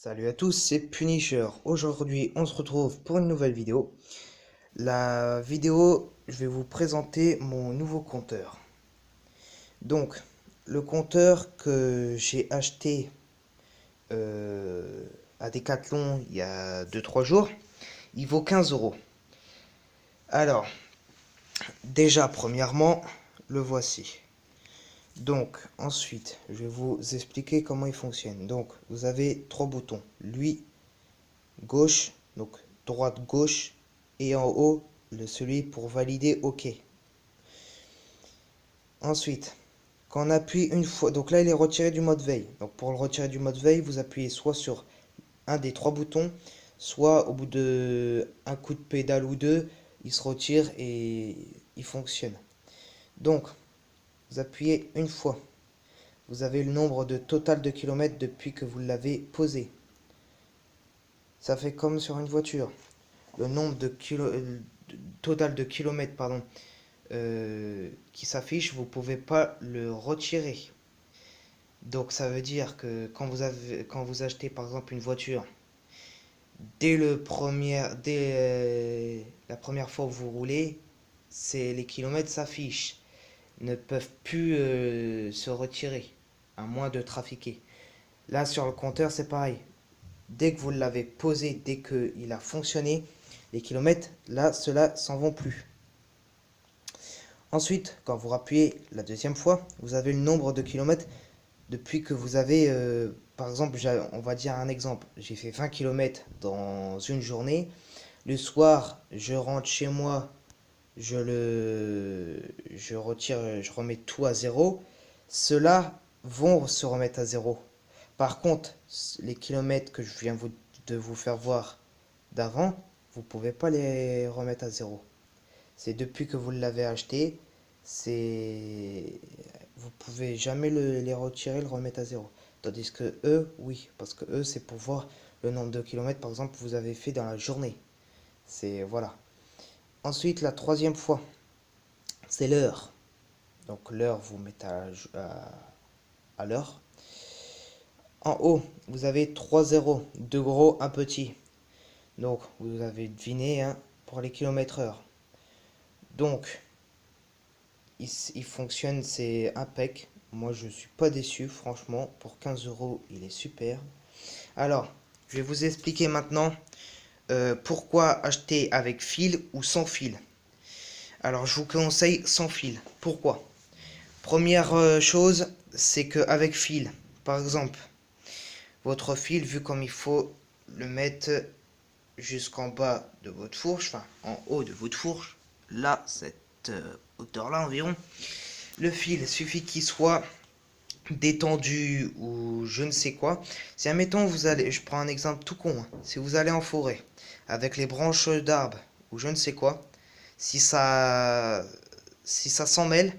Salut à tous, c'est Punisher. Aujourd'hui, on se retrouve pour une nouvelle vidéo. La vidéo, je vais vous présenter mon nouveau compteur. Donc, le compteur que j'ai acheté à Decathlon il y a 2-3 jours, il vaut 15 euros. Alors, déjà, premièrement, le voici. Donc, ensuite, je vais vous expliquer comment il fonctionne. Donc, vous avez trois boutons. Lui, gauche, donc droite, gauche, et en haut, celui pour valider OK. Ensuite, quand on appuie une fois, donc là il est retiré du mode veille. Donc pour le retirer du mode veille, vous appuyez soit sur un des trois boutons, soit au bout de un coup de pédale ou deux, il se retire et il fonctionne. Donc, vous appuyez une fois. Vous avez le nombre de total de kilomètres depuis que vous l'avez posé. Ça fait comme sur une voiture. Le nombre de total de kilomètres, pardon, qui s'affiche, vous pouvez pas le retirer. Donc ça veut dire que quand vous achetez par exemple une voiture, dès la première fois que vous roulez, les kilomètres s'affichent, ne peuvent plus se retirer, à moins de trafiquer. Là sur le compteur c'est pareil. Dès que vous l'avez posé, dès qu'il a fonctionné, les kilomètres, là, ceux-là s'en vont plus. Ensuite, quand vous appuyez la deuxième fois, vous avez le nombre de kilomètres depuis que vous avez, par exemple, on va dire un exemple, j'ai fait 20 kilomètres dans une journée. Le soir, je rentre chez moi, je retire, je remets tout à zéro. Ceux-là vont se remettre à zéro. Par contre, les kilomètres que je viens de vous faire voir d'avant, vous pouvez pas les remettre à zéro. C'est depuis que vous l'avez acheté, c'est vous pouvez jamais les retirer, le remettre à zéro. Tandis que eux, oui, parce que eux, c'est pour voir le nombre de kilomètres, par exemple, que vous avez fait dans la journée. C'est voilà. Ensuite, la troisième fois, c'est l'heure. Donc l'heure, vous mettez à l'heure. En haut, vous avez 3 zéros, deux gros, un petit. Donc, vous avez deviné hein, pour les kilomètres heure. Donc, il fonctionne, c'est impec. Moi, je suis pas déçu, franchement. Pour 15 euros, il est super. Alors, je vais vous expliquer maintenant pourquoi acheter avec fil ou sans fil. Alors, je vous conseille sans fil. Pourquoi? Première chose, c'est qu'avec fil, par exemple, votre fil, vu comme il faut le mettre jusqu'en bas de votre fourche, enfin en haut de votre fourche, là, cette hauteur-là environ, le fil suffit qu'il soit détendu ou je ne sais quoi. Si admettons vous allez, je prends un exemple tout con, hein. Si vous allez en forêt avec les branches d'arbres ou je ne sais quoi, si ça si ça s'en mêle,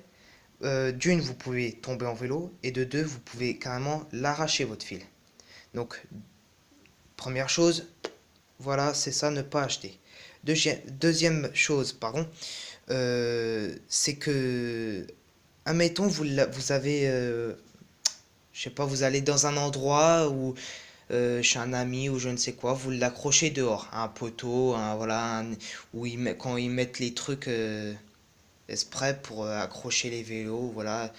d'une vous pouvez tomber en vélo et de deux vous pouvez carrément l'arracher votre fil. Donc première chose, voilà c'est ça, ne pas acheter. Deuxième chose, pardon, c'est que admettons vous avez je sais pas, vous allez dans un endroit où chez un ami ou je ne sais quoi, vous l'accrochez dehors, un poteau, voilà, où quand ils mettent les trucs exprès pour accrocher les vélos, voilà,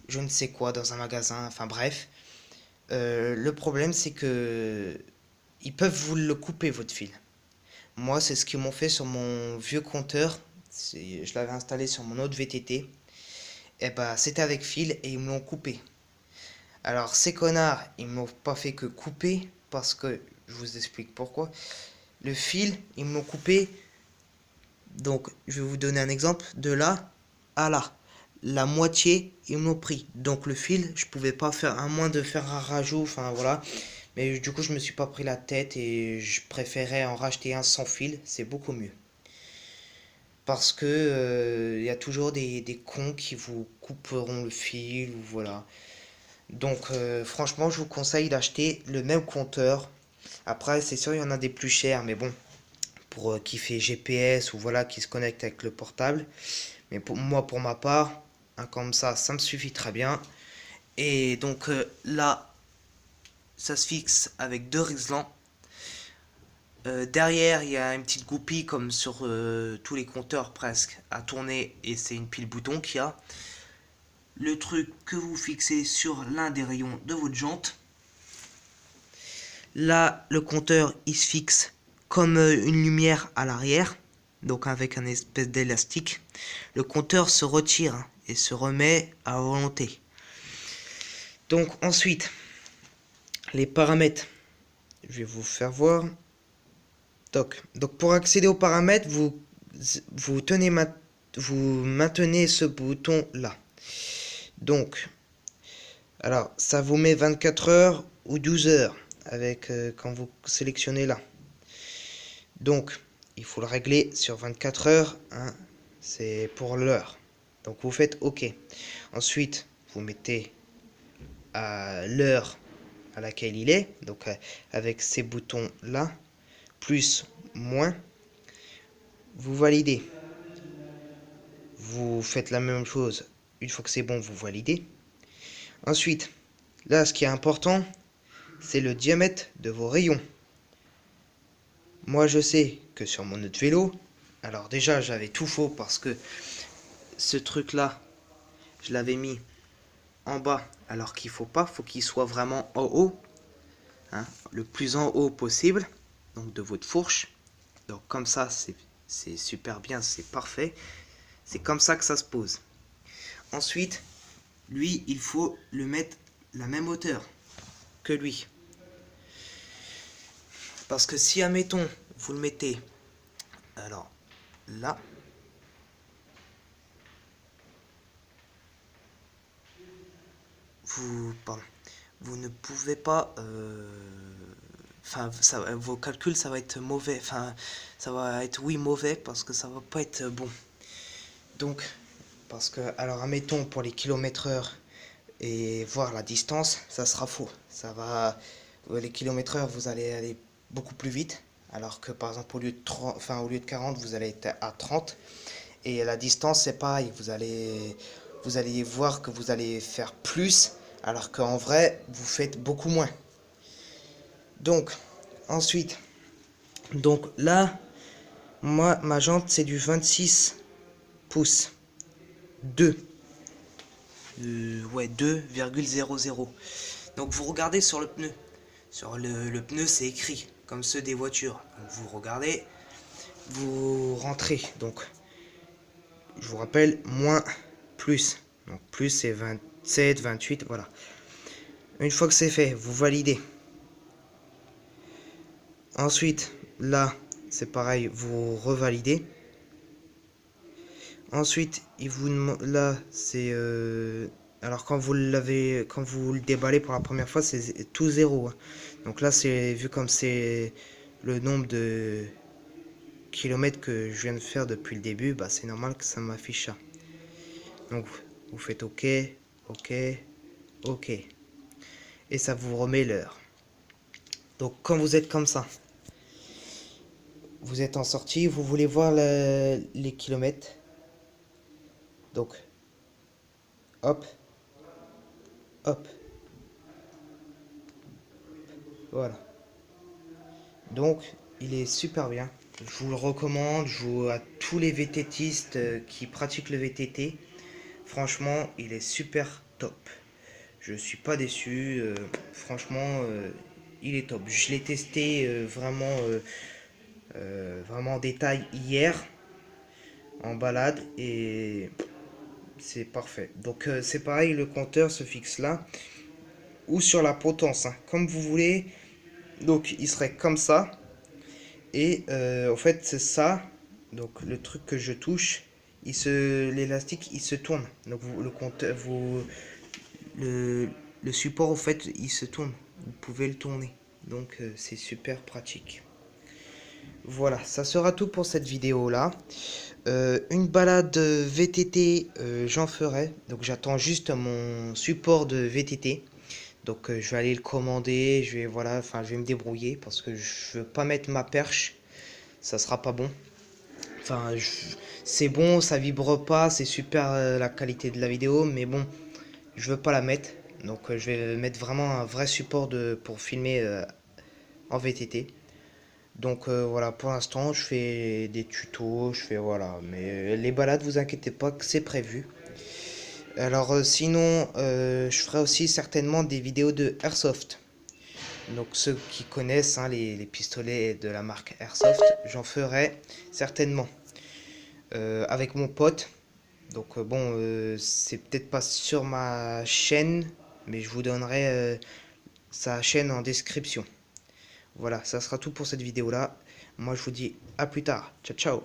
je ne sais quoi, dans un magasin, enfin bref. Le problème c'est que ils peuvent vous le couper votre fil. Moi c'est ce qu'ils m'ont fait sur mon vieux compteur, je l'avais installé sur mon autre VTT, et bah c'était avec fil et ils me l'ont coupé. Alors ces connards, ils m'ont pas fait que couper parce que je vous explique pourquoi. Le fil, ils m'ont coupé. Donc je vais vous donner un exemple de là à là. La moitié, ils m'ont pris. Donc le fil, je pouvais pas faire à moins de faire un rajout, enfin voilà. Mais du coup, je me suis pas pris la tête et je préférais en racheter un sans fil, c'est beaucoup mieux. Parce que y a toujours des cons qui vous couperont le fil ou voilà. Donc franchement, je vous conseille d'acheter le même compteur. Après, c'est sûr, il y en a des plus chers, mais bon, pour qui fait GPS ou voilà, qui se connecte avec le portable. Mais pour moi, pour ma part, un comme ça me suffit très bien. Et donc là, ça se fixe avec 2 Rislans. Derrière, il y a une petite goupille comme sur tous les compteurs presque à tourner, et c'est une pile bouton qu'il y a. Le truc que vous fixez sur l'un des rayons de votre jante. Là, le compteur il se fixe comme une lumière à l'arrière, donc avec un espèce d'élastique. Le compteur se retire et se remet à volonté. Donc ensuite, les paramètres, je vais vous faire voir. Donc pour accéder aux paramètres, vous maintenez ce bouton là. Donc, alors ça vous met 24 heures ou 12 heures avec quand vous sélectionnez là. Donc il faut le régler sur 24 heures, hein, c'est pour l'heure. Donc vous faites OK. Ensuite, vous mettez à l'heure à laquelle il est, donc avec ces boutons là, plus, moins, vous validez. Vous faites la même chose, une fois que c'est bon, vous validez. Ensuite, là, ce qui est important, c'est le diamètre de vos rayons. Moi, je sais que sur mon autre vélo, alors déjà, j'avais tout faux parce que ce truc-là, je l'avais mis en bas, alors qu'il faut pas, faut qu'il soit vraiment en haut, hein, le plus en haut possible, donc de votre fourche. Donc comme ça, c'est super bien, c'est parfait. C'est comme ça que ça se pose. Ensuite, lui, il faut le mettre la même hauteur que lui. Parce que si, admettons, vous le mettez, alors, là, vous ne pouvez pas, vos calculs, ça va être mauvais, ça va être, oui, mauvais, parce que ça va pas être bon. Donc, parce que, alors, admettons, pour les kilomètres/heure et voir la distance, ça sera faux. Ça va, les kilomètres/heure, vous allez aller beaucoup plus vite, alors que, par exemple, au lieu de 40, vous allez être à 30. Et la distance, c'est pareil, vous allez voir que vous allez faire plus, alors qu'en vrai, vous faites beaucoup moins. Donc, ensuite, donc là, moi, ma jante, c'est du 26 pouces. 2. Ouais, 2,00. Donc, vous regardez sur le pneu. Sur le pneu, c'est écrit, comme ceux des voitures. Donc, vous regardez, vous rentrez. Donc, je vous rappelle, moins, plus. Donc, plus, c'est 27, 28, voilà. Une fois que c'est fait, vous validez. Ensuite, là, c'est pareil, vous revalidez. Ensuite, il vous demande, là, c'est alors quand vous le déballez pour la première fois, c'est tout zéro, hein. Donc là, c'est vu comme c'est le nombre de kilomètres que je viens de faire depuis le début, bah c'est normal que ça m'affiche ça. Donc vous faites OK, OK, OK, et ça vous remet l'heure. Donc quand vous êtes comme ça, vous êtes en sortie, vous voulez voir les kilomètres. Donc, hop, hop, voilà. Donc, il est super bien. Je vous le recommande, à tous les VTTistes qui pratiquent le VTT. Franchement, il est super top. Je suis pas déçu. Franchement, il est top. Je l'ai testé vraiment en détail hier en balade et c'est parfait. Donc c'est pareil, le compteur se fixe là ou sur la potence, hein, comme vous voulez. Donc il serait comme ça et en fait c'est ça. Donc le truc que je touche, l'élastique il se tourne. Donc le compteur, le support en fait il se tourne. Vous pouvez le tourner. Donc c'est super pratique. Voilà, ça sera tout pour cette vidéo là. Une balade VTT, j'en ferai. Donc j'attends juste mon support de VTT. Donc je vais aller le commander. Je vais me débrouiller parce que je veux pas mettre ma perche. Ça sera pas bon. C'est bon, ça vibre pas, c'est super la qualité de la vidéo, mais bon, je veux pas la mettre. Donc je vais mettre vraiment un vrai support pour filmer en VTT. Donc voilà, pour l'instant je fais des tutos, je fais voilà, mais les balades, vous inquiétez pas que c'est prévu. Alors sinon, je ferai aussi certainement des vidéos de Airsoft. Donc ceux qui connaissent hein, les pistolets de la marque Airsoft, j'en ferai certainement avec mon pote. Donc bon, c'est peut-être pas sur ma chaîne, mais je vous donnerai sa chaîne en description. Voilà, ça sera tout pour cette vidéo là. Moi je vous dis à plus tard. Ciao ciao.